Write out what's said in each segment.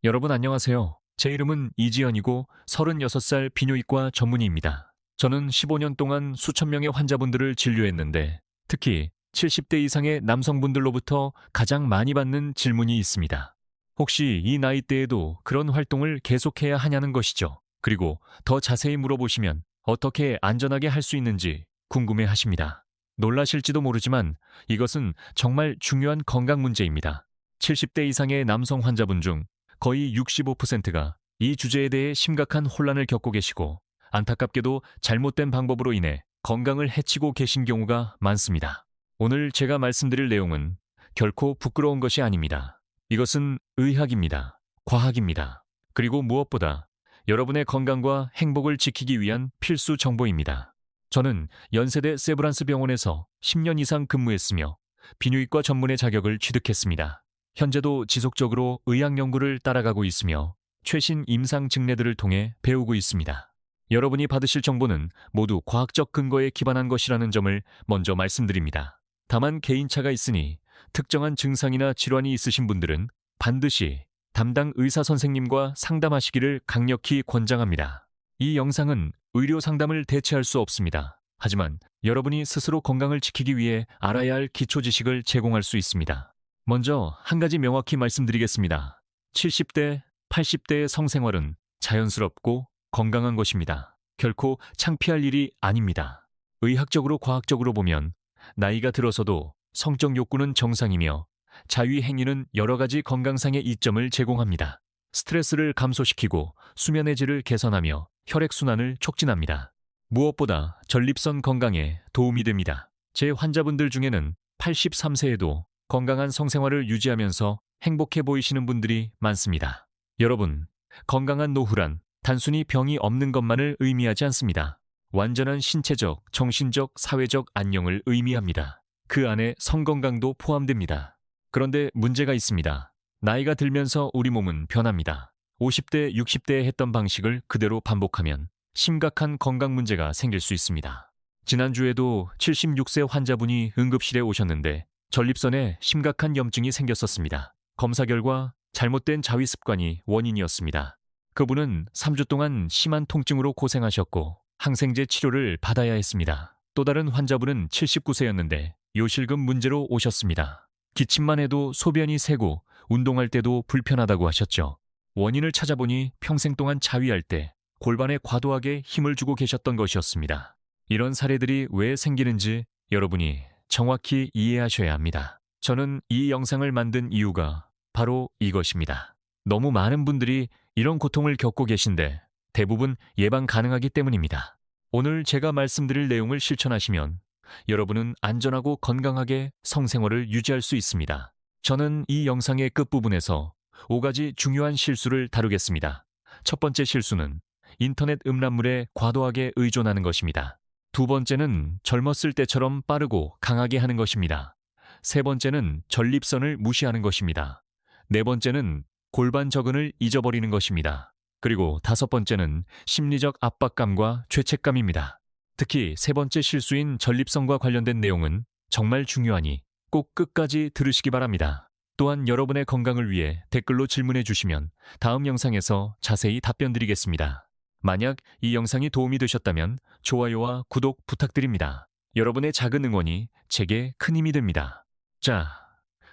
여러분 안녕하세요. 제 이름은 이지연이고 36살 비뇨기과 전문의입니다. 저는 15년 동안 수천 명의 환자분들을 진료했는데 특히 70대 이상의 남성분들로부터 가장 많이 받는 질문이 있습니다. 혹시 이 나이대에도 그런 활동을 계속해야 하냐는 것이죠. 그리고 더 자세히 물어보시면 어떻게 안전하게 할 수 있는지 궁금해 하십니다. 놀라실지도 모르지만 이것은 정말 중요한 건강 문제입니다. 70대 이상의 남성 환자분 중 거의 65%가 이 주제에 대해 심각한 혼란을 겪고 계시고 안타깝게도 잘못된 방법으로 인해 건강을 해치고 계신 경우가 많습니다. 오늘 제가 말씀드릴 내용은 결코 부끄러운 것이 아닙니다. 이것은 의학입니다. 과학입니다. 그리고 무엇보다 여러분의 건강과 행복을 지키기 위한 필수 정보입니다. 저는 연세대 세브란스 병원에서 10년 이상 근무했으며 비뇨기과 전문의 자격을 취득했습니다. 현재도 지속적으로 의학 연구를 따라가고 있으며 최신 임상 증례들을 통해 배우고 있습니다. 여러분이 받으실 정보는 모두 과학적 근거에 기반한 것이라는 점을 먼저 말씀드립니다. 다만 개인차가 있으니 특정한 증상이나 질환이 있으신 분들은 반드시 담당 의사 선생님과 상담하시기를 강력히 권장합니다. 이 영상은 의료 상담을 대체할 수 없습니다. 하지만 여러분이 스스로 건강을 지키기 위해 알아야 할 기초 지식을 제공할 수 있습니다. 먼저 한 가지 명확히 말씀드리겠습니다. 70대, 80대의 성생활은 자연스럽고 건강한 것입니다. 결코 창피할 일이 아닙니다. 의학적으로 과학적으로 보면 나이가 들어서도 성적 욕구는 정상이며 자위 행위는 여러 가지 건강상의 이점을 제공합니다. 스트레스를 감소시키고 수면의 질을 개선하며 혈액순환을 촉진합니다. 무엇보다 전립선 건강에 도움이 됩니다. 제 환자분들 중에는 83세에도 건강한 성생활을 유지하면서 행복해 보이시는 분들이 많습니다. 여러분, 건강한 노후란 단순히 병이 없는 것만을 의미하지 않습니다. 완전한 신체적, 정신적, 사회적 안녕을 의미합니다. 그 안에 성건강도 포함됩니다. 그런데 문제가 있습니다. 나이가 들면서 우리 몸은 변합니다. 50대, 60대에 했던 방식을 그대로 반복하면 심각한 건강 문제가 생길 수 있습니다. 지난주에도 76세 환자분이 응급실에 오셨는데 전립선에 심각한 염증이 생겼었습니다. 검사 결과 잘못된 자위 습관이 원인이었습니다. 그분은 3주 동안 심한 통증으로 고생하셨고 항생제 치료를 받아야 했습니다. 또 다른 환자분은 79세였는데 요실금 문제로 오셨습니다. 기침만 해도 소변이 새고 운동할 때도 불편하다고 하셨죠. 원인을 찾아보니 평생 동안 자위할 때 골반에 과도하게 힘을 주고 계셨던 것이었습니다. 이런 사례들이 왜 생기는지 여러분이 정확히 이해하셔야 합니다. 저는 이 영상을 만든 이유가 바로 이것입니다. 너무 많은 분들이 이런 고통을 겪고 계신데 대부분 예방 가능하기 때문입니다. 오늘 제가 말씀드릴 내용을 실천하시면 여러분은 안전하고 건강하게 성생활을 유지할 수 있습니다. 저는 이 영상의 끝부분에서 5가지 중요한 실수를 다루겠습니다. 첫 번째 실수는 인터넷 음란물에 과도하게 의존하는 것입니다. 두 번째는 젊었을 때처럼 빠르고 강하게 하는 것입니다. 세 번째는 전립선을 무시하는 것입니다. 네 번째는 골반 적응을 잊어버리는 것입니다. 그리고 다섯 번째는 심리적 압박감과 죄책감입니다. 특히 세 번째 실수인 전립선과 관련된 내용은 정말 중요하니 꼭 끝까지 들으시기 바랍니다. 또한 여러분의 건강을 위해 댓글로 질문해 주시면 다음 영상에서 자세히 답변 드리겠습니다. 만약 이 영상이 도움이 되셨다면 좋아요와 구독 부탁드립니다. 여러분의 작은 응원이 제게 큰 힘이 됩니다. 자,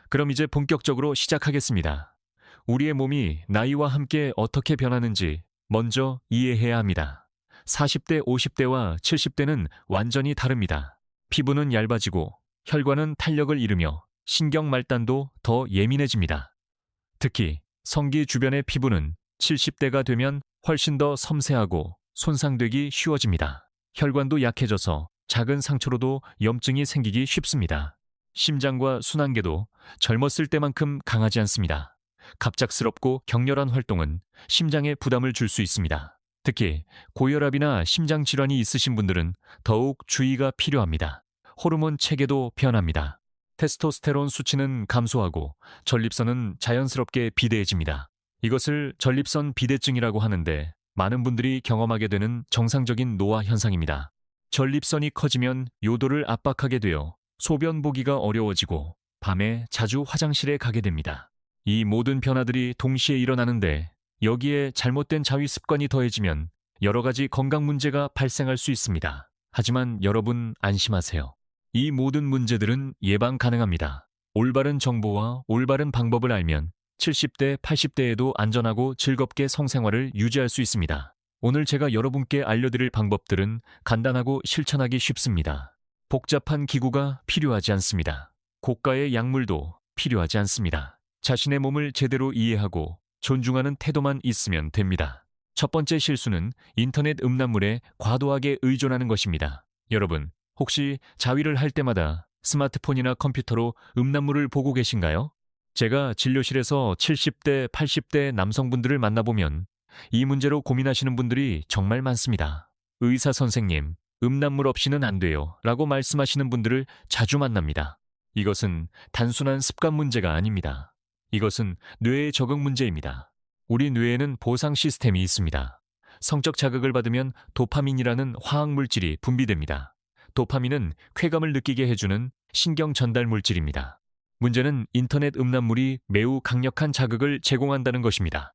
그럼 이제 본격적으로 시작하겠습니다. 우리의 몸이 나이와 함께 어떻게 변하는지 먼저 이해해야 합니다. 40대, 50대와 70대는 완전히 다릅니다. 피부는 얇아지고 혈관은 탄력을 잃으며 신경 말단도 더 예민해집니다. 특히 성기 주변의 피부는 70대가 되면 훨씬 더 섬세하고 손상되기 쉬워집니다. 혈관도 약해져서 작은 상처로도 염증이 생기기 쉽습니다. 심장과 순환계도 젊었을 때만큼 강하지 않습니다. 갑작스럽고 격렬한 활동은 심장에 부담을 줄 수 있습니다. 특히 고혈압이나 심장 질환이 있으신 분들은 더욱 주의가 필요합니다. 호르몬 체계도 변합니다. 테스토스테론 수치는 감소하고 전립선은 자연스럽게 비대해집니다. 이것을 전립선 비대증이라고 하는데 많은 분들이 경험하게 되는 정상적인 노화 현상입니다. 전립선이 커지면 요도를 압박하게 되어 소변 보기가 어려워지고 밤에 자주 화장실에 가게 됩니다. 이 모든 변화들이 동시에 일어나는데 여기에 잘못된 자위 습관이 더해지면 여러 가지 건강 문제가 발생할 수 있습니다. 하지만 여러분 안심하세요. 이 모든 문제들은 예방 가능합니다. 올바른 정보와 올바른 방법을 알면 70대, 80대에도 안전하고 즐겁게 성생활을 유지할 수 있습니다. 오늘 제가 여러분께 알려드릴 방법들은 간단하고 실천하기 쉽습니다. 복잡한 기구가 필요하지 않습니다. 고가의 약물도 필요하지 않습니다. 자신의 몸을 제대로 이해하고 존중하는 태도만 있으면 됩니다. 첫 번째 실수는 인터넷 음란물에 과도하게 의존하는 것입니다. 여러분, 혹시 자위를 할 때마다 스마트폰이나 컴퓨터로 음란물을 보고 계신가요? 제가 진료실에서 70대, 80대 남성분들을 만나보면 이 문제로 고민하시는 분들이 정말 많습니다. 의사 선생님, 음란물 없이는 안 돼요 라고 말씀하시는 분들을 자주 만납니다. 이것은 단순한 습관 문제가 아닙니다. 이것은 뇌의 적응 문제입니다. 우리 뇌에는 보상 시스템이 있습니다. 성적 자극을 받으면 도파민이라는 화학 물질이 분비됩니다. 도파민은 쾌감을 느끼게 해주는 신경 전달 물질입니다. 문제는 인터넷 음란물이 매우 강력한 자극을 제공한다는 것입니다.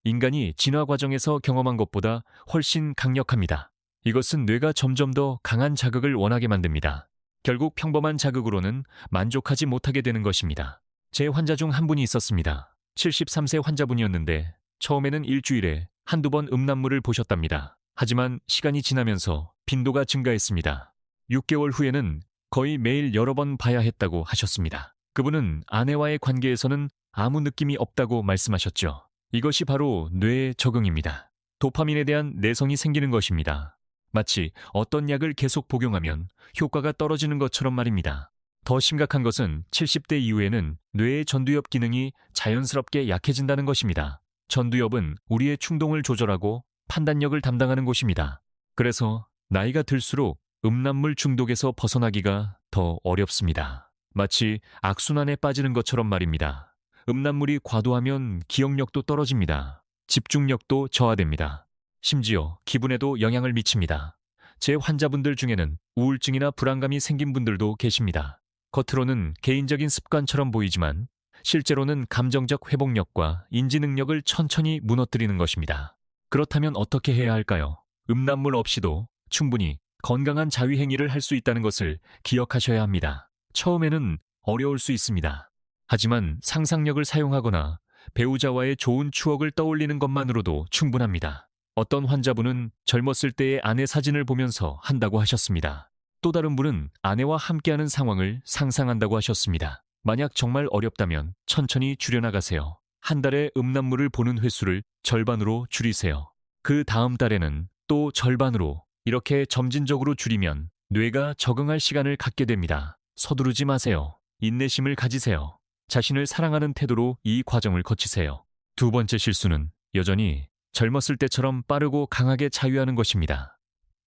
인간이 진화 과정에서 경험한 것보다 훨씬 강력합니다. 이것은 뇌가 점점 더 강한 자극을 원하게 만듭니다. 결국 평범한 자극으로는 만족하지 못하게 되는 것입니다. 제 환자 중 한 분이 있었습니다. 73세 환자분이었는데 처음에는 일주일에 한두 번 음란물을 보셨답니다. 하지만 시간이 지나면서 빈도가 증가했습니다. 6개월 후에는 거의 매일 여러 번 봐야 했다고 하셨습니다. 그분은 아내와의 관계에서는 아무 느낌이 없다고 말씀하셨죠. 이것이 바로 뇌의 적응입니다. 도파민에 대한 내성이 생기는 것입니다. 마치 어떤 약을 계속 복용하면 효과가 떨어지는 것처럼 말입니다. 더 심각한 것은 70대 이후에는 뇌의 전두엽 기능이 자연스럽게 약해진다는 것입니다. 전두엽은 우리의 충동을 조절하고 판단력을 담당하는 곳입니다. 그래서 나이가 들수록 음란물 중독에서 벗어나기가 더 어렵습니다. 마치 악순환에 빠지는 것처럼 말입니다. 음란물이 과도하면 기억력도 떨어집니다. 집중력도 저하됩니다. 심지어 기분에도 영향을 미칩니다. 제 환자분들 중에는 우울증이나 불안감이 생긴 분들도 계십니다. 겉으로는 개인적인 습관처럼 보이지만 실제로는 감정적 회복력과 인지 능력을 천천히 무너뜨리는 것입니다. 그렇다면 어떻게 해야 할까요? 음란물 없이도 충분히 건강한 자위 행위를 할 수 있다는 것을 기억하셔야 합니다. 처음에는 어려울 수 있습니다. 하지만 상상력을 사용하거나 배우자와의 좋은 추억을 떠올리는 것만으로도 충분합니다. 어떤 환자분은 젊었을 때의 아내 사진을 보면서 한다고 하셨습니다. 또 다른 분은 아내와 함께하는 상황을 상상한다고 하셨습니다. 만약 정말 어렵다면 천천히 줄여나가세요. 한 달에 음란물을 보는 횟수를 절반으로 줄이세요. 그 다음 달에는 또 절반으로, 이렇게 점진적으로 줄이면 뇌가 적응할 시간을 갖게 됩니다. 서두르지 마세요. 인내심을 가지세요. 자신을 사랑하는 태도로 이 과정을 거치세요. 두 번째 실수는 여전히 젊었을 때처럼 빠르고 강하게 자위하는 것입니다.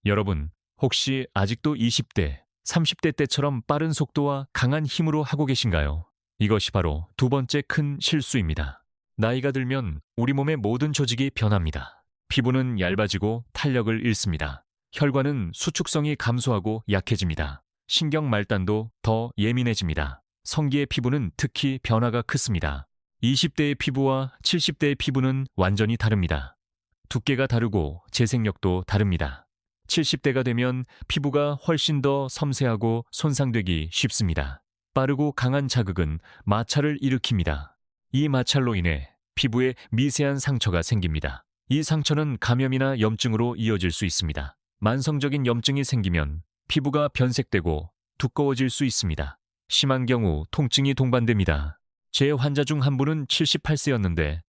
여러분, 혹시 아직도 20대, 30대 때처럼 빠른 속도와 강한 힘으로 하고 계신가요? 이것이 바로 두 번째 큰 실수입니다. 나이가 들면 우리 몸의 모든 조직이 변합니다. 피부는 얇아지고 탄력을 잃습니다. 혈관은 수축성이 감소하고 약해집니다. 신경 말단도 더 예민해집니다. 성기의 피부는 특히 변화가 크습니다. 20대의 피부와 70대의 피부는 완전히 다릅니다. 두께가 다르고 재생력도 다릅니다. 70대가 되면 피부가 훨씬 더 섬세하고 손상되기 쉽습니다. 빠르고 강한 자극은 마찰을 일으킵니다. 이 마찰로 인해 피부에 미세한 상처가 생깁니다. 이 상처는 감염이나 염증으로 이어질 수 있습니다. 만성적인 염증이 생기면 피부가 변색되고 두꺼워질 수 있습니다. 심한 경우 통증이 동반됩니다. 제 환자 중 한 분은 78세였는데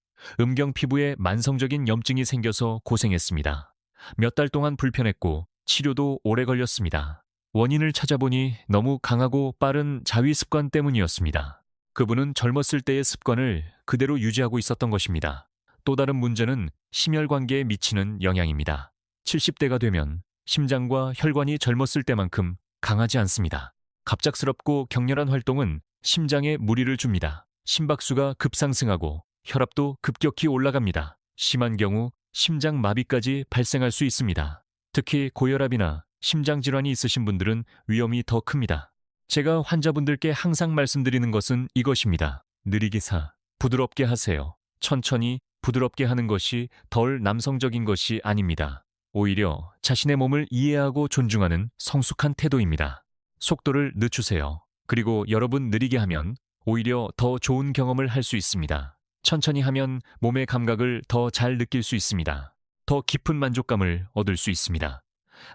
음경 피부에 만성적인 염증이 생겨서 고생했습니다. 몇 달 동안 불편했고 치료도 오래 걸렸습니다. 원인을 찾아보니 너무 강하고 빠른 자위 습관 때문이었습니다. 그분은 젊었을 때의 습관을 그대로 유지하고 있었던 것입니다. 또 다른 문제는 심혈관계에 미치는 영향입니다. 70대가 되면 심장과 혈관이 젊었을 때만큼 강하지 않습니다. 갑작스럽고 격렬한 활동은 심장에 무리를 줍니다. 심박수가 급상승하고 혈압도 급격히 올라갑니다. 심한 경우 심장 마비까지 발생할 수 있습니다. 특히 고혈압이나 심장질환이 있으신 분들은 위험이 더 큽니다. 제가 환자분들께 항상 말씀드리는 것은 이것입니다. 느리기사, 부드럽게 하세요. 천천히 부드럽게 하는 것이 덜 남성적인 것이 아닙니다. 오히려 자신의 몸을 이해하고 존중하는 성숙한 태도입니다. 속도를 늦추세요. 그리고 여러분 느리게 하면 오히려 더 좋은 경험을 할 수 있습니다. 천천히 하면 몸의 감각을 더 잘 느낄 수 있습니다. 더 깊은 만족감을 얻을 수 있습니다.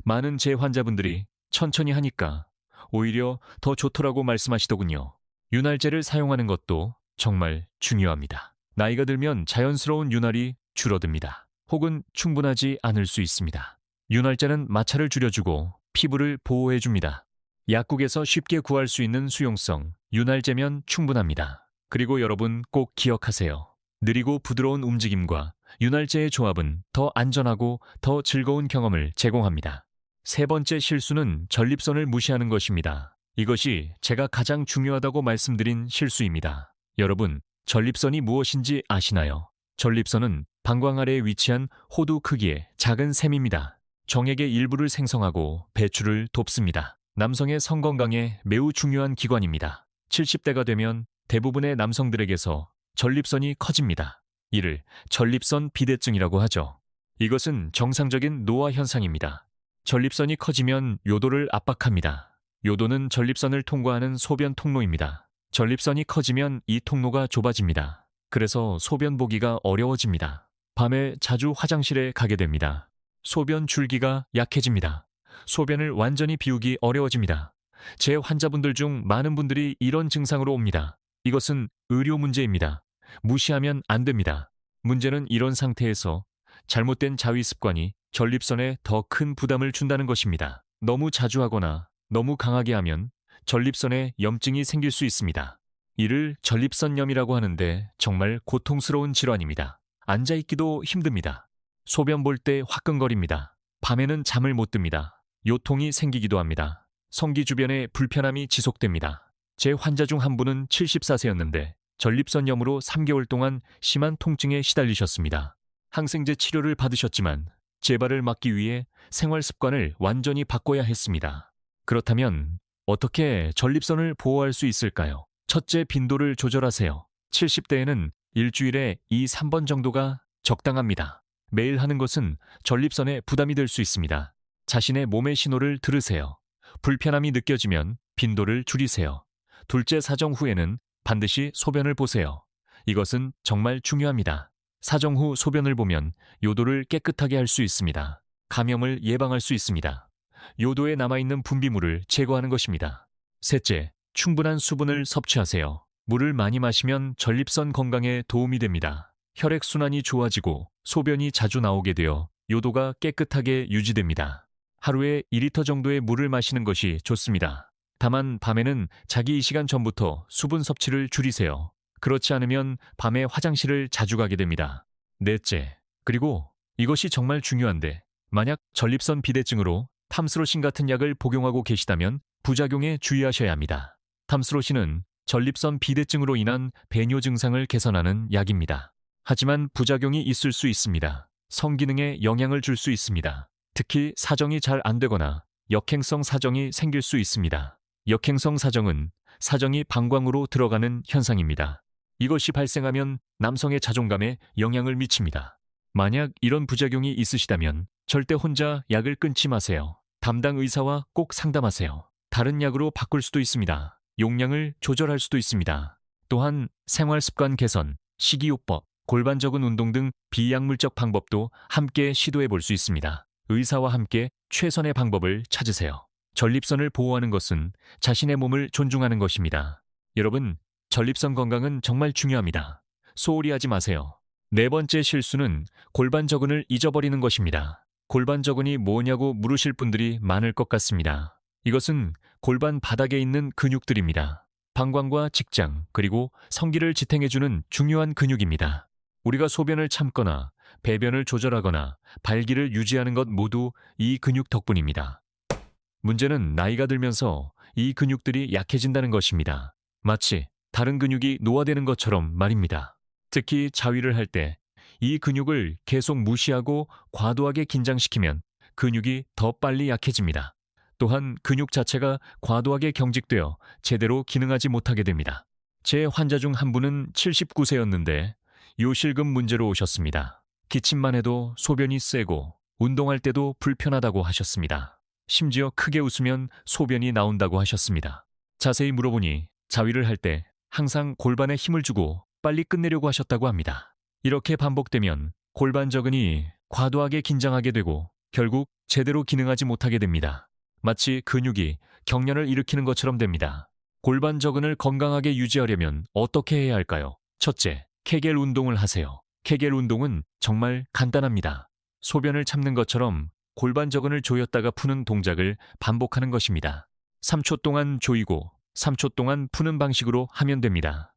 많은 제 환자분들이 천천히 하니까 오히려 더 좋더라고 말씀하시더군요. 윤활제를 사용하는 것도 정말 중요합니다. 나이가 들면 자연스러운 윤활이 줄어듭니다. 혹은 충분하지 않을 수 있습니다. 윤활제는 마찰을 줄여주고 피부를 보호해줍니다. 약국에서 쉽게 구할 수 있는 수용성, 윤활제면 충분합니다. 그리고 여러분 꼭 기억하세요. 느리고 부드러운 움직임과 윤활제의 조합은 더 안전하고 더 즐거운 경험을 제공합니다. 세 번째 실수는 전립선을 무시하는 것입니다. 이것이 제가 가장 중요하다고 말씀드린 실수입니다. 여러분, 전립선이 무엇인지 아시나요? 전립선은 방광 아래에 위치한 호두 크기의 작은 샘입니다. 정액의 일부를 생성하고 배출을 돕습니다. 남성의 성건강에 매우 중요한 기관입니다. 70대가 되면 대부분의 남성들에게서 전립선이 커집니다. 이를 전립선 비대증이라고 하죠. 이것은 정상적인 노화 현상입니다. 전립선이 커지면 요도를 압박합니다. 요도는 전립선을 통과하는 소변 통로입니다. 전립선이 커지면 이 통로가 좁아집니다. 그래서 소변 보기가 어려워집니다. 밤에 자주 화장실에 가게 됩니다. 소변 줄기가 약해집니다. 소변을 완전히 비우기 어려워집니다. 제 환자분들 중 많은 분들이 이런 증상으로 옵니다. 이것은 의료 문제입니다. 무시하면 안 됩니다. 문제는 이런 상태에서 잘못된 자위 습관이 전립선에 더 큰 부담을 준다는 것입니다. 너무 자주 하거나 너무 강하게 하면 전립선에 염증이 생길 수 있습니다. 이를 전립선염이라고 하는데 정말 고통스러운 질환입니다. 앉아있기도 힘듭니다. 소변 볼 때 화끈거립니다. 밤에는 잠을 못 듭니다. 요통이 생기기도 합니다. 성기 주변에 불편함이 지속됩니다. 제 환자 중 한 분은 74세였는데 전립선염으로 3개월 동안 심한 통증에 시달리셨습니다. 항생제 치료를 받으셨지만 재발을 막기 위해 생활 습관을 완전히 바꿔야 했습니다. 그렇다면 어떻게 전립선을 보호할 수 있을까요? 첫째, 빈도를 조절하세요. 70대에는 일주일에 2-3번 정도가 적당합니다. 매일 하는 것은 전립선에 부담이 될 수 있습니다. 자신의 몸의 신호를 들으세요. 불편함이 느껴지면 빈도를 줄이세요. 둘째, 사정 후에는 반드시 소변을 보세요. 이것은 정말 중요합니다. 사정 후 소변을 보면 요도를 깨끗하게 할 수 있습니다. 감염을 예방할 수 있습니다. 요도에 남아있는 분비물을 제거하는 것입니다. 셋째, 충분한 수분을 섭취하세요. 물을 많이 마시면 전립선 건강에 도움이 됩니다. 혈액순환이 좋아지고 소변이 자주 나오게 되어 요도가 깨끗하게 유지됩니다. 하루에 2리터 정도의 물을 마시는 것이 좋습니다. 다만 밤에는 자기 이 시간 전부터 수분 섭취를 줄이세요. 그렇지 않으면 밤에 화장실을 자주 가게 됩니다. 넷째, 그리고 이것이 정말 중요한데 만약 전립선 비대증으로 탐스로신 같은 약을 복용하고 계시다면 부작용에 주의하셔야 합니다. 탐스로신은 전립선 비대증으로 인한 배뇨 증상을 개선하는 약입니다. 하지만 부작용이 있을 수 있습니다. 성기능에 영향을 줄 수 있습니다. 특히 사정이 잘 안 되거나 역행성 사정이 생길 수 있습니다. 역행성 사정은 사정이 방광으로 들어가는 현상입니다. 이것이 발생하면 남성의 자존감에 영향을 미칩니다. 만약 이런 부작용이 있으시다면 절대 혼자 약을 끊지 마세요. 담당 의사와 꼭 상담하세요. 다른 약으로 바꿀 수도 있습니다. 용량을 조절할 수도 있습니다. 또한 생활습관 개선, 식이요법, 골반 적은 운동 등 비약물적 방법도 함께 시도해 볼 수 있습니다. 의사와 함께 최선의 방법을 찾으세요. 전립선을 보호하는 것은 자신의 몸을 존중하는 것입니다. 여러분, 전립선 건강은 정말 중요합니다. 소홀히 하지 마세요. 네 번째 실수는 골반 저근을 잊어버리는 것입니다. 골반 저근이 뭐냐고 물으실 분들이 많을 것 같습니다. 이것은 골반 바닥에 있는 근육들입니다. 방광과 직장, 그리고 성기를 지탱해주는 중요한 근육입니다. 우리가 소변을 참거나 배변을 조절하거나 발기를 유지하는 것 모두 이 근육 덕분입니다. 문제는 나이가 들면서 이 근육들이 약해진다는 것입니다. 마치 다른 근육이 노화되는 것처럼 말입니다. 특히 자위를 할 때 이 근육을 계속 무시하고 과도하게 긴장시키면 근육이 더 빨리 약해집니다. 또한 근육 자체가 과도하게 경직되어 제대로 기능하지 못하게 됩니다. 제 환자 중 한 분은 79세였는데 요실금 문제로 오셨습니다. 기침만 해도 소변이 세고 운동할 때도 불편하다고 하셨습니다. 심지어 크게 웃으면 소변이 나온다고 하셨습니다. 자세히 물어보니 자위를 할 때 항상 골반에 힘을 주고 빨리 끝내려고 하셨다고 합니다. 이렇게 반복되면 골반저근이 과도하게 긴장하게 되고 결국 제대로 기능하지 못하게 됩니다. 마치 근육이 경련을 일으키는 것처럼 됩니다. 골반저근을 건강하게 유지하려면 어떻게 해야 할까요? 첫째, 케겔 운동을 하세요. 케겔 운동은 정말 간단합니다. 소변을 참는 것처럼 골반저근을 조였다가 푸는 동작을 반복하는 것입니다. 3초 동안 조이고 3초 동안 푸는 방식으로 하면 됩니다.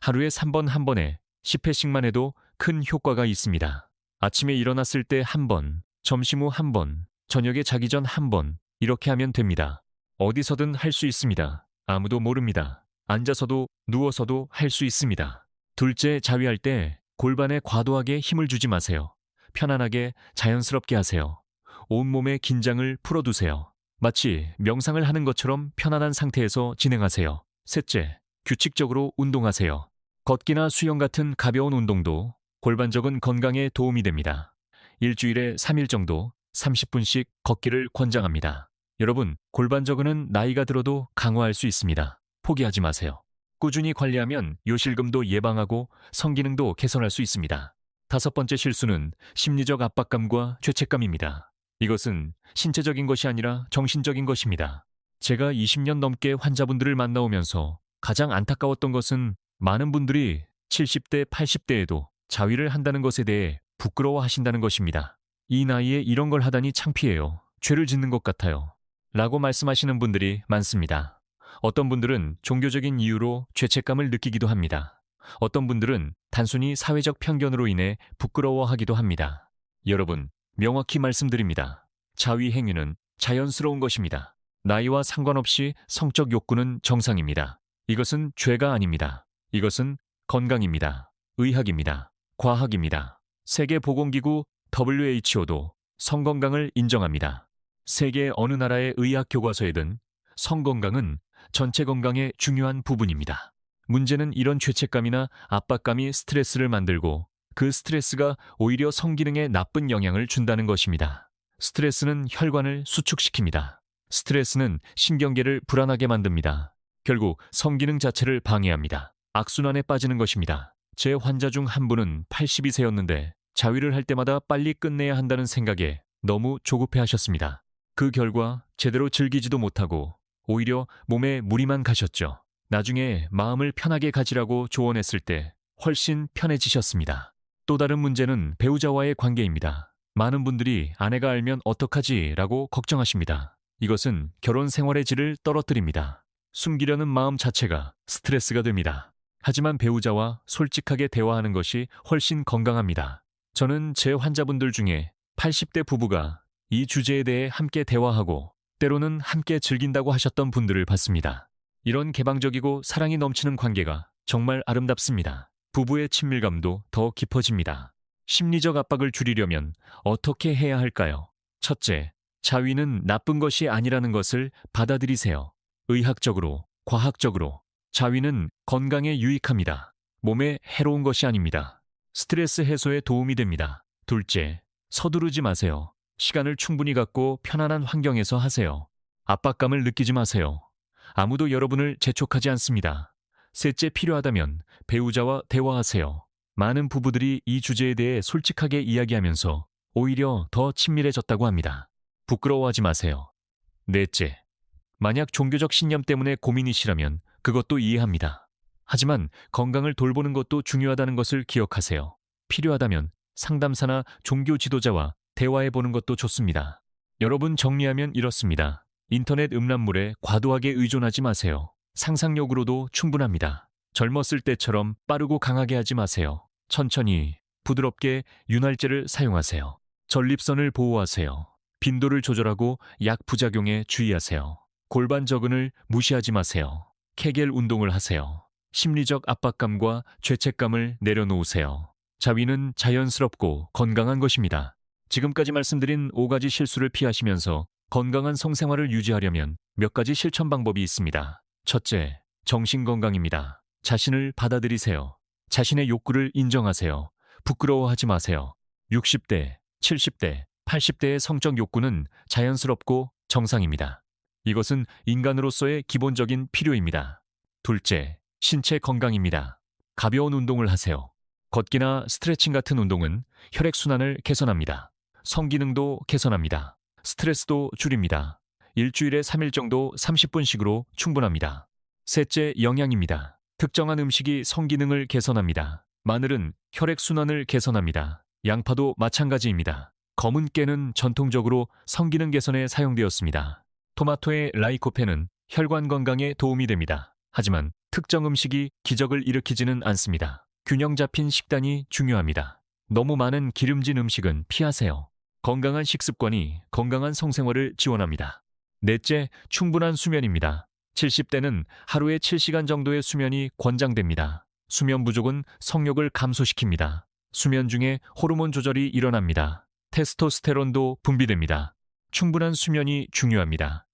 하루에 3번 한 번에 10회씩만 해도 큰 효과가 있습니다. 아침에 일어났을 때 한 번, 점심 후 한 번, 저녁에 자기 전 한 번, 이렇게 하면 됩니다. 어디서든 할 수 있습니다. 아무도 모릅니다. 앉아서도 누워서도 할 수 있습니다. 둘째, 자위할 때 골반에 과도하게 힘을 주지 마세요. 편안하게 자연스럽게 하세요. 온몸의 긴장을 풀어두세요. 마치 명상을 하는 것처럼 편안한 상태에서 진행하세요. 셋째, 규칙적으로 운동하세요. 걷기나 수영 같은 가벼운 운동도 골반저근 건강에 도움이 됩니다. 일주일에 3일 정도 30분씩 걷기를 권장합니다. 여러분, 골반저근은 나이가 들어도 강화할 수 있습니다. 포기하지 마세요. 꾸준히 관리하면 요실금도 예방하고 성기능도 개선할 수 있습니다. 다섯 번째 실수는 심리적 압박감과 죄책감입니다. 이것은 신체적인 것이 아니라 정신적인 것입니다. 제가 20년 넘게 환자분들을 만나오면서 가장 안타까웠던 것은 많은 분들이 70대, 80대에도 자위를 한다는 것에 대해 부끄러워하신다는 것입니다. 이 나이에 이런 걸 하다니 창피해요. 죄를 짓는 것 같아요. 라고 말씀하시는 분들이 많습니다. 어떤 분들은 종교적인 이유로 죄책감을 느끼기도 합니다. 어떤 분들은 단순히 사회적 편견으로 인해 부끄러워하기도 합니다. 여러분, 명확히 말씀드립니다. 자위 행위는 자연스러운 것입니다. 나이와 상관없이 성적 욕구는 정상입니다. 이것은 죄가 아닙니다. 이것은 건강입니다. 의학입니다. 과학입니다. 세계보건기구 WHO도 성건강을 인정합니다. 세계 어느 나라의 의학 교과서에든 성건강은 전체 건강의 중요한 부분입니다. 문제는 이런 죄책감이나 압박감이 스트레스를 만들고 그 스트레스가 오히려 성기능에 나쁜 영향을 준다는 것입니다. 스트레스는 혈관을 수축시킵니다. 스트레스는 신경계를 불안하게 만듭니다. 결국 성기능 자체를 방해합니다. 악순환에 빠지는 것입니다. 제 환자 중 한 분은 82세였는데 자위를 할 때마다 빨리 끝내야 한다는 생각에 너무 조급해하셨습니다. 그 결과 제대로 즐기지도 못하고 오히려 몸에 무리만 가셨죠. 나중에 마음을 편하게 가지라고 조언했을 때 훨씬 편해지셨습니다. 또 다른 문제는 배우자와의 관계입니다. 많은 분들이 아내가 알면 어떡하지 라고 걱정하십니다. 이것은 결혼 생활의 질을 떨어뜨립니다. 숨기려는 마음 자체가 스트레스가 됩니다. 하지만 배우자와 솔직하게 대화하는 것이 훨씬 건강합니다. 저는 제 환자분들 중에 80대 부부가 이 주제에 대해 함께 대화하고 때로는 함께 즐긴다고 하셨던 분들을 봤습니다. 이런 개방적이고 사랑이 넘치는 관계가 정말 아름답습니다. 부부의 친밀감도 더 깊어집니다. 심리적 압박을 줄이려면 어떻게 해야 할까요? 첫째, 자위는 나쁜 것이 아니라는 것을 받아들이세요. 의학적으로, 과학적으로 자위는 건강에 유익합니다. 몸에 해로운 것이 아닙니다. 스트레스 해소에 도움이 됩니다. 둘째, 서두르지 마세요. 시간을 충분히 갖고 편안한 환경에서 하세요. 압박감을 느끼지 마세요. 아무도 여러분을 재촉하지 않습니다. 셋째, 필요하다면 배우자와 대화하세요. 많은 부부들이 이 주제에 대해 솔직하게 이야기하면서 오히려 더 친밀해졌다고 합니다. 부끄러워하지 마세요. 넷째, 만약 종교적 신념 때문에 고민이시라면 그것도 이해합니다. 하지만 건강을 돌보는 것도 중요하다는 것을 기억하세요. 필요하다면 상담사나 종교 지도자와 대화해보는 것도 좋습니다. 여러분, 정리하면 이렇습니다. 인터넷 음란물에 과도하게 의존하지 마세요. 상상력으로도 충분합니다. 젊었을 때처럼 빠르고 강하게 하지 마세요. 천천히, 부드럽게 윤활제를 사용하세요. 전립선을 보호하세요. 빈도를 조절하고 약 부작용에 주의하세요. 골반저근을 무시하지 마세요. 케겔 운동을 하세요. 심리적 압박감과 죄책감을 내려놓으세요. 자위는 자연스럽고 건강한 것입니다. 지금까지 말씀드린 5가지 실수를 피하시면서 건강한 성생활을 유지하려면 몇 가지 실천 방법이 있습니다. 첫째, 정신건강입니다. 자신을 받아들이세요. 자신의 욕구를 인정하세요. 부끄러워하지 마세요. 60대, 70대, 80대의 성적 욕구는 자연스럽고 정상입니다. 이것은 인간으로서의 기본적인 필요입니다. 둘째, 신체 건강입니다. 가벼운 운동을 하세요. 걷기나 스트레칭 같은 운동은 혈액순환을 개선합니다. 성기능도 개선합니다. 스트레스도 줄입니다. 일주일에 3일 정도 30분씩으로 충분합니다. 셋째, 영양입니다. 특정한 음식이 성기능을 개선합니다. 마늘은 혈액순환을 개선합니다. 양파도 마찬가지입니다. 검은 깨는 전통적으로 성기능 개선에 사용되었습니다. 토마토의 라이코펜은 혈관 건강에 도움이 됩니다. 하지만 특정 음식이 기적을 일으키지는 않습니다. 균형 잡힌 식단이 중요합니다. 너무 많은 기름진 음식은 피하세요. 건강한 식습관이 건강한 성생활을 지원합니다. 넷째, 충분한 수면입니다. 70대는 하루에 7시간 정도의 수면이 권장됩니다. 수면 부족은 성욕을 감소시킵니다. 수면 중에 호르몬 조절이 일어납니다. 테스토스테론도 분비됩니다. 충분한 수면이 중요합니다.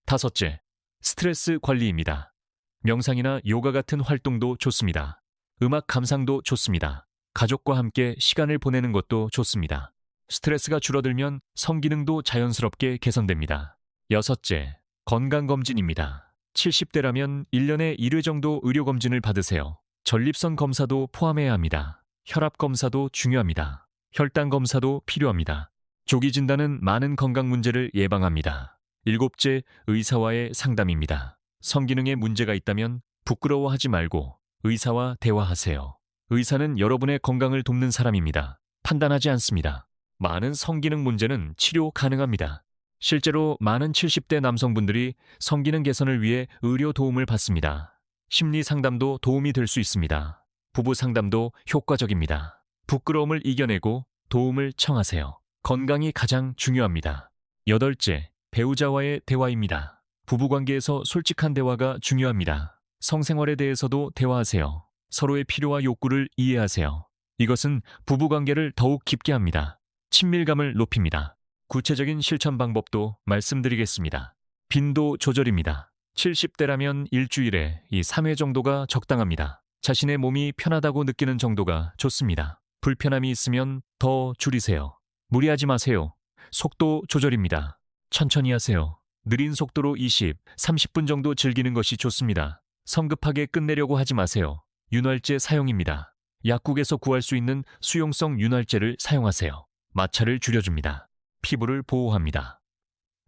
다섯째, 스트레스 관리입니다. 명상이나 요가 같은 활동도 좋습니다. 음악 감상도 좋습니다. 가족과 함께 시간을 보내는 것도 좋습니다. 스트레스가 줄어들면 성기능도 자연스럽게 개선됩니다. 여섯째, 건강검진입니다. 70대라면 1년에 1회 정도 의료검진을 받으세요. 전립선 검사도 포함해야 합니다. 혈압 검사도 중요합니다. 혈당 검사도 필요합니다. 조기 진단은 많은 건강 문제를 예방합니다. 일곱째, 의사와의 상담입니다. 성기능에 문제가 있다면 부끄러워하지 말고 의사와 대화하세요. 의사는 여러분의 건강을 돕는 사람입니다. 판단하지 않습니다. 많은 성기능 문제는 치료 가능합니다. 실제로 많은 70대 남성분들이 성기능 개선을 위해 의료 도움을 받습니다. 심리 상담도 도움이 될 수 있습니다. 부부 상담도 효과적입니다. 부끄러움을 이겨내고 도움을 청하세요. 건강이 가장 중요합니다. 여덟째, 배우자와의 대화입니다. 부부관계에서 솔직한 대화가 중요합니다. 성생활에 대해서도 대화하세요. 서로의 필요와 욕구를 이해하세요. 이것은 부부관계를 더욱 깊게 합니다. 친밀감을 높입니다. 구체적인 실천 방법도 말씀드리겠습니다. 빈도 조절입니다. 70대라면 일주일에 3회 정도가 적당합니다. 자신의 몸이 편하다고 느끼는 정도가 좋습니다. 불편함이 있으면 더 줄이세요. 무리하지 마세요. 속도 조절입니다. 천천히 하세요. 느린 속도로 20, 30분 정도 즐기는 것이 좋습니다. 성급하게 끝내려고 하지 마세요. 윤활제 사용입니다. 약국에서 구할 수 있는 수용성 윤활제를 사용하세요. 마찰을 줄여줍니다. 피부를 보호합니다.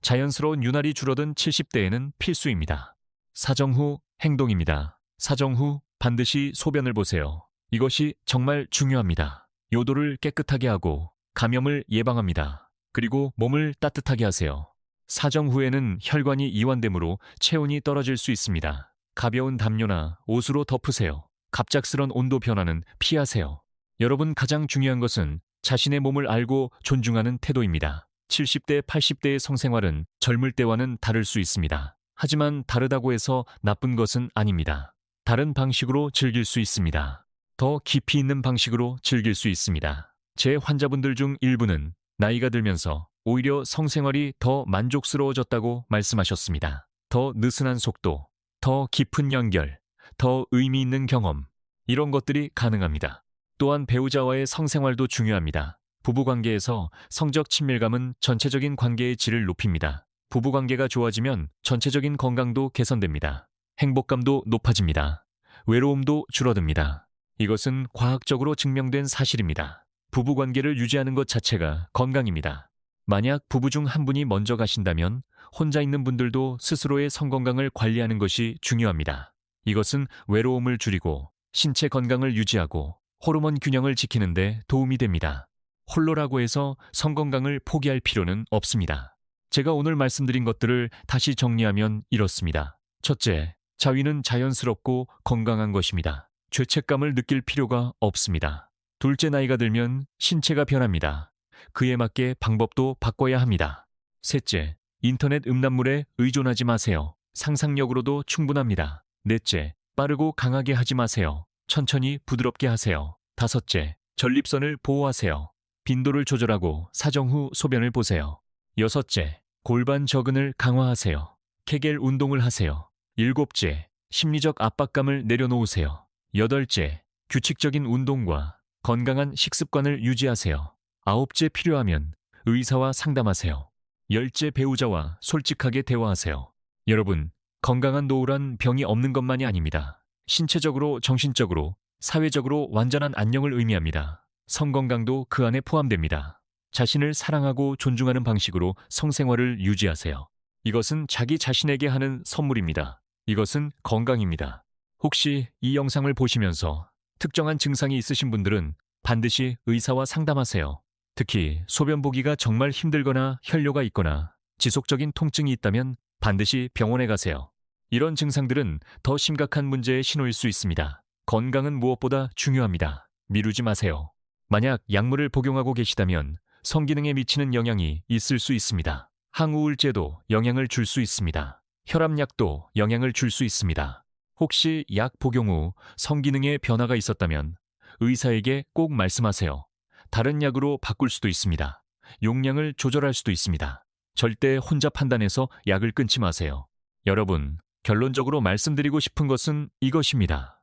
자연스러운 윤활이 줄어든 70대에는 필수입니다. 사정 후 행동입니다. 사정 후 반드시 소변을 보세요. 이것이 정말 중요합니다. 요도를 깨끗하게 하고 감염을 예방합니다. 그리고 몸을 따뜻하게 하세요. 사정 후에는 혈관이 이완되므로 체온이 떨어질 수 있습니다. 가벼운 담요나 옷으로 덮으세요. 갑작스런 온도 변화는 피하세요. 여러분, 가장 중요한 것은 자신의 몸을 알고 존중하는 태도입니다. 70대, 80대의 성생활은 젊을 때와는 다를 수 있습니다. 하지만 다르다고 해서 나쁜 것은 아닙니다. 다른 방식으로 즐길 수 있습니다. 더 깊이 있는 방식으로 즐길 수 있습니다. 제 환자분들 중 일부는 나이가 들면서 오히려 성생활이 더 만족스러워졌다고 말씀하셨습니다. 더 느슨한 속도, 더 깊은 연결, 더 의미 있는 경험, 이런 것들이 가능합니다. 또한 배우자와의 성생활도 중요합니다. 부부관계에서 성적 친밀감은 전체적인 관계의 질을 높입니다. 부부관계가 좋아지면 전체적인 건강도 개선됩니다. 행복감도 높아집니다. 외로움도 줄어듭니다. 이것은 과학적으로 증명된 사실입니다. 부부관계를 유지하는 것 자체가 건강입니다. 만약 부부 중 한 분이 먼저 가신다면 혼자 있는 분들도 스스로의 성건강을 관리하는 것이 중요합니다. 이것은 외로움을 줄이고 신체 건강을 유지하고 호르몬 균형을 지키는 데 도움이 됩니다. 홀로라고 해서 성건강을 포기할 필요는 없습니다. 제가 오늘 말씀드린 것들을 다시 정리하면 이렇습니다. 첫째, 자위는 자연스럽고 건강한 것입니다. 죄책감을 느낄 필요가 없습니다. 둘째, 나이가 들면 신체가 변합니다. 그에 맞게 방법도 바꿔야 합니다. 셋째, 인터넷 음란물에 의존하지 마세요. 상상력으로도 충분합니다. 넷째, 빠르고 강하게 하지 마세요. 천천히 부드럽게 하세요. 다섯째, 전립선을 보호하세요. 빈도를 조절하고 사정 후 소변을 보세요. 여섯째, 골반 저근을 강화하세요. 케겔 운동을 하세요. 일곱째, 심리적 압박감을 내려놓으세요. 8째, 규칙적인 운동과 건강한 식습관을 유지하세요. 9째, 필요하면 의사와 상담하세요. 10째, 배우자와 솔직하게 대화하세요. 여러분, 건강한 노후란 병이 없는 것만이 아닙니다. 신체적으로, 정신적으로, 사회적으로 완전한 안녕을 의미합니다. 성건강도 그 안에 포함됩니다. 자신을 사랑하고 존중하는 방식으로 성생활을 유지하세요. 이것은 자기 자신에게 하는 선물입니다. 이것은 건강입니다. 혹시 이 영상을 보시면서 특정한 증상이 있으신 분들은 반드시 의사와 상담하세요. 특히 소변 보기가 정말 힘들거나 혈뇨가 있거나 지속적인 통증이 있다면 반드시 병원에 가세요. 이런 증상들은 더 심각한 문제의 신호일 수 있습니다. 건강은 무엇보다 중요합니다. 미루지 마세요. 만약 약물을 복용하고 계시다면 성기능에 미치는 영향이 있을 수 있습니다. 항우울제도 영향을 줄 수 있습니다. 혈압약도 영향을 줄 수 있습니다. 혹시 약 복용 후 성기능에 변화가 있었다면 의사에게 꼭 말씀하세요. 다른 약으로 바꿀 수도 있습니다. 용량을 조절할 수도 있습니다. 절대 혼자 판단해서 약을 끊지 마세요. 여러분, 결론적으로 말씀드리고 싶은 것은 이것입니다.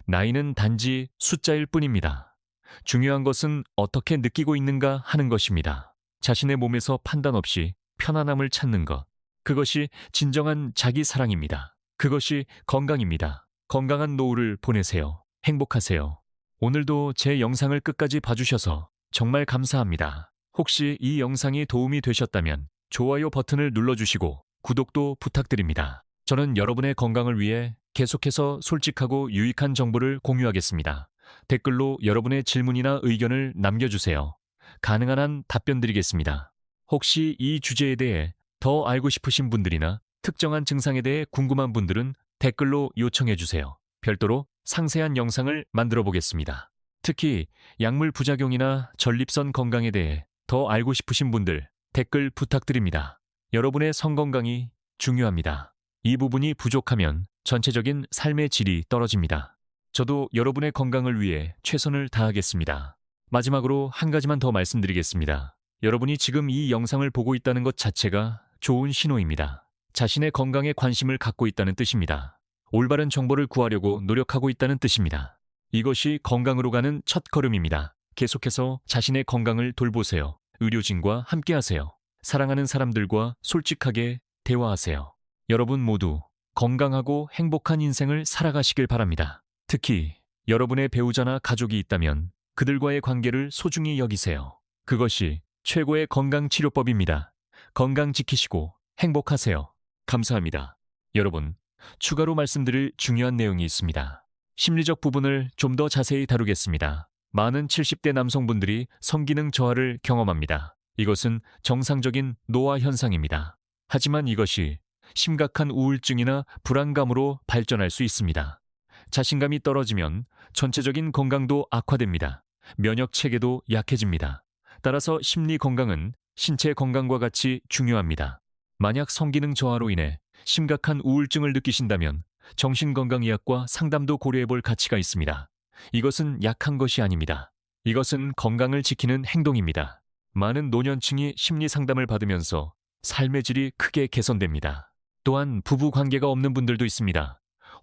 나이는 단지 숫자일 뿐입니다. 중요한 것은 어떻게 느끼고 있는가 하는 것입니다. 자신의 몸에서 판단 없이 편안함을 찾는 것. 그것이 진정한 자기 사랑입니다. 그것이 건강입니다. 건강한 노후를 보내세요. 행복하세요. 오늘도 제 영상을 끝까지 봐주셔서 정말 감사합니다. 혹시 이 영상이 도움이 되셨다면 좋아요 버튼을 눌러주시고 구독도 부탁드립니다. 저는 여러분의 건강을 위해 계속해서 솔직하고 유익한 정보를 공유하겠습니다. 댓글로 여러분의 질문이나 의견을 남겨주세요. 가능한 한 답변 드리겠습니다. 혹시 이 주제에 대해 더 알고 싶으신 분들이나 특정한 증상에 대해 궁금한 분들은 댓글로 요청해주세요. 별도로 상세한 영상을 만들어 보겠습니다. 특히 약물 부작용이나 전립선 건강에 대해 더 알고 싶으신 분들 댓글 부탁드립니다. 여러분의 성건강이 중요합니다. 이 부분이 부족하면 전체적인 삶의 질이 떨어집니다. 저도 여러분의 건강을 위해 최선을 다하겠습니다. 마지막으로 한 가지만 더 말씀드리겠습니다. 여러분이 지금 이 영상을 보고 있다는 것 자체가 좋은 신호입니다. 자신의 건강에 관심을 갖고 있다는 뜻입니다. 올바른 정보를 구하려고 노력하고 있다는 뜻입니다. 이것이 건강으로 가는 첫 걸음입니다. 계속해서 자신의 건강을 돌보세요. 의료진과 함께하세요. 사랑하는 사람들과 솔직하게 대화하세요. 여러분 모두 건강하고 행복한 인생을 살아가시길 바랍니다. 특히 여러분의 배우자나 가족이 있다면 그들과의 관계를 소중히 여기세요. 그것이 최고의 건강치료법입니다. 건강 지키시고 행복하세요. 감사합니다. 여러분, 추가로 말씀드릴 중요한 내용이 있습니다. 심리적 부분을 좀 더 자세히 다루겠습니다. 많은 70대 남성분들이 성기능 저하를 경험합니다. 이것은 정상적인 노화 현상입니다. 하지만 이것이 심각한 우울증이나 불안감으로 발전할 수 있습니다. 자신감이 떨어지면 전체적인 건강도 악화됩니다. 면역 체계도 약해집니다. 따라서 심리 건강은 신체 건강과 같이 중요합니다. 만약 성기능 저하로 인해 심각한 우울증을 느끼신다면 정신건강의학과 상담도 고려해볼 가치가 있습니다. 이것은 약한 것이 아닙니다. 이것은 건강을 지키는 행동입니다. 많은 노년층이 심리 상담을 받으면서 삶의 질이 크게 개선됩니다. 또한 부부 관계가 없는 분들도 있습니다.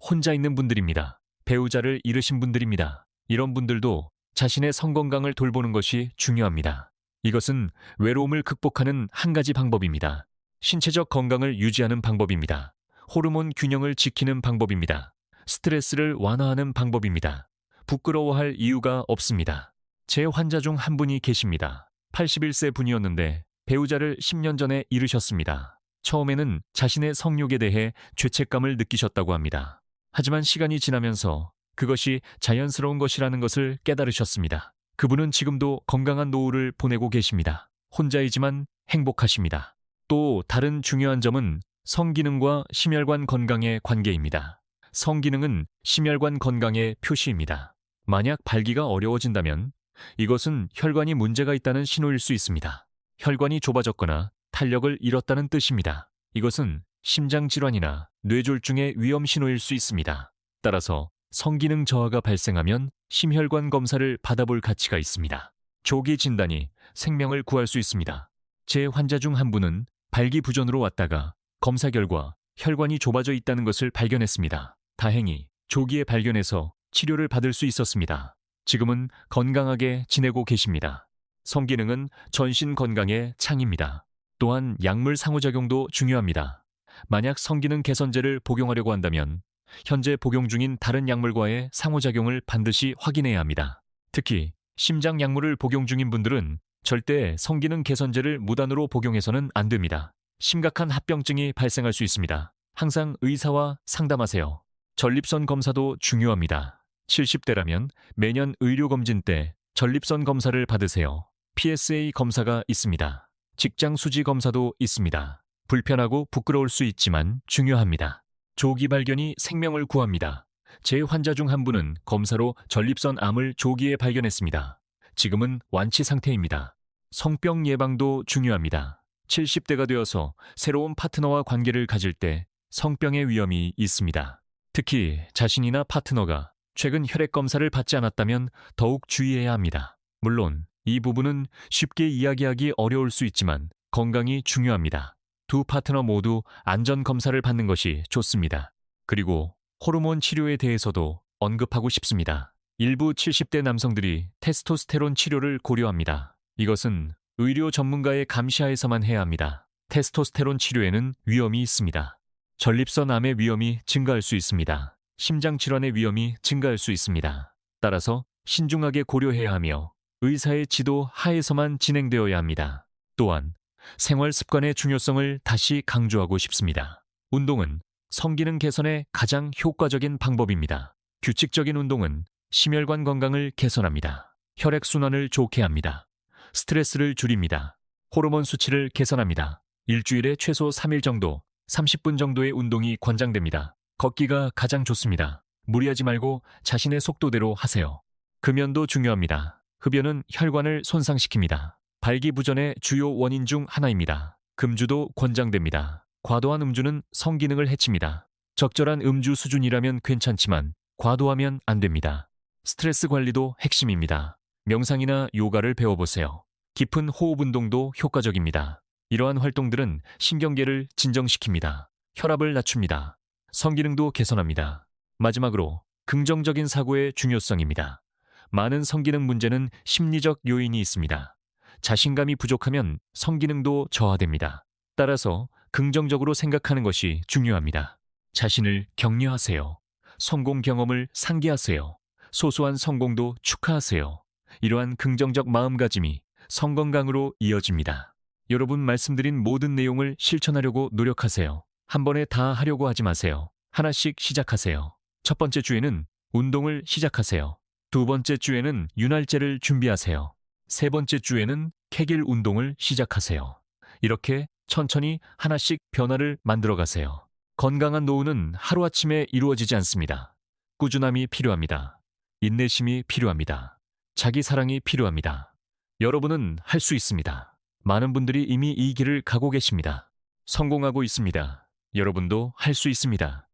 혼자 있는 분들입니다. 배우자를 잃으신 분들입니다. 이런 분들도 자신의 성건강을 돌보는 것이 중요합니다. 이것은 외로움을 극복하는 한 가지 방법입니다. 신체적 건강을 유지하는 방법입니다. 호르몬 균형을 지키는 방법입니다. 스트레스를 완화하는 방법입니다. 부끄러워할 이유가 없습니다. 제 환자 중 한 분이 계십니다. 81세 분이었는데 배우자를 10년 전에 잃으셨습니다. 처음에는 자신의 성욕에 대해 죄책감을 느끼셨다고 합니다. 하지만 시간이 지나면서 그것이 자연스러운 것이라는 것을 깨달으셨습니다. 그분은 지금도 건강한 노후를 보내고 계십니다. 혼자이지만 행복하십니다. 또 다른 중요한 점은 성기능과 심혈관 건강의 관계입니다. 성기능은 심혈관 건강의 표시입니다. 만약 발기가 어려워진다면 이것은 혈관이 문제가 있다는 신호일 수 있습니다. 혈관이 좁아졌거나 탄력을 잃었다는 뜻입니다. 이것은 심장질환이나 뇌졸중의 위험 신호일 수 있습니다. 따라서 성기능 저하가 발생하면 심혈관 검사를 받아볼 가치가 있습니다. 조기 진단이 생명을 구할 수 있습니다. 제 환자 중 한 분은 발기부전으로 왔다가 검사 결과 혈관이 좁아져 있다는 것을 발견했습니다. 다행히 조기에 발견해서 치료를 받을 수 있었습니다. 지금은 건강하게 지내고 계십니다. 성기능은 전신 건강의 창입니다. 또한 약물 상호작용도 중요합니다. 만약 성기능 개선제를 복용하려고 한다면 현재 복용 중인 다른 약물과의 상호작용을 반드시 확인해야 합니다. 특히 심장 약물을 복용 중인 분들은 절대 성기능 개선제를 무단으로 복용해서는 안 됩니다. 심각한 합병증이 발생할 수 있습니다. 항상 의사와 상담하세요. 전립선 검사도 중요합니다. 70대라면 매년 의료검진 때 전립선 검사를 받으세요. PSA 검사가 있습니다. 직장 수지 검사도 있습니다. 불편하고 부끄러울 수 있지만 중요합니다. 조기 발견이 생명을 구합니다. 제 환자 중 한 분은 검사로 전립선 암을 조기에 발견했습니다. 지금은 완치 상태입니다. 성병 예방도 중요합니다. 70대가 되어서 새로운 파트너와 관계를 가질 때 성병의 위험이 있습니다. 특히 자신이나 파트너가 최근 혈액 검사를 받지 않았다면 더욱 주의해야 합니다. 물론 이 부분은 쉽게 이야기하기 어려울 수 있지만 건강이 중요합니다. 두 파트너 모두 안전 검사를 받는 것이 좋습니다. 그리고 호르몬 치료에 대해서도 언급하고 싶습니다. 일부 70대 남성들이 테스토스테론 치료를 고려합니다. 이것은 의료 전문가의 감시하에서만 해야 합니다. 테스토스테론 치료에는 위험이 있습니다. 전립선 암의 위험이 증가할 수 있습니다. 심장 질환의 위험이 증가할 수 있습니다. 따라서 신중하게 고려해야 하며 의사의 지도 하에서만 진행되어야 합니다. 또한 생활 습관의 중요성을 다시 강조하고 싶습니다. 운동은 성기능 개선의 가장 효과적인 방법입니다. 규칙적인 운동은 심혈관 건강을 개선합니다. 혈액순환을 좋게 합니다. 스트레스를 줄입니다. 호르몬 수치를 개선합니다. 일주일에 최소 3일 정도, 30분 정도의 운동이 권장됩니다. 걷기가 가장 좋습니다. 무리하지 말고 자신의 속도대로 하세요. 금연도 중요합니다. 흡연은 혈관을 손상시킵니다. 발기부전의 주요 원인 중 하나입니다. 금주도 권장됩니다. 과도한 음주는 성기능을 해칩니다. 적절한 음주 수준이라면 괜찮지만 과도하면 안 됩니다. 스트레스 관리도 핵심입니다. 명상이나 요가를 배워보세요. 깊은 호흡 운동도 효과적입니다. 이러한 활동들은 신경계를 진정시킵니다. 혈압을 낮춥니다. 성기능도 개선합니다. 마지막으로 긍정적인 사고의 중요성입니다. 많은 성기능 문제는 심리적 요인이 있습니다. 자신감이 부족하면 성기능도 저하됩니다. 따라서 긍정적으로 생각하는 것이 중요합니다. 자신을 격려하세요. 성공 경험을 상기하세요. 소소한 성공도 축하하세요. 이러한 긍정적 마음가짐이 성건강으로 이어집니다. 여러분 말씀드린 모든 내용을 실천하려고 노력하세요. 한 번에 다 하려고 하지 마세요. 하나씩 시작하세요. 첫 번째 주에는 운동을 시작하세요. 두 번째 주에는 윤활제를 준비하세요. 세 번째 주에는 케겔 운동을 시작하세요. 이렇게 천천히 하나씩 변화를 만들어 가세요. 건강한 노후는 하루아침에 이루어지지 않습니다. 꾸준함이 필요합니다. 인내심이 필요합니다. 자기 사랑이 필요합니다. 여러분은 할 수 있습니다. 많은 분들이 이미 이 길을 가고 계십니다. 성공하고 있습니다. 여러분도 할 수 있습니다.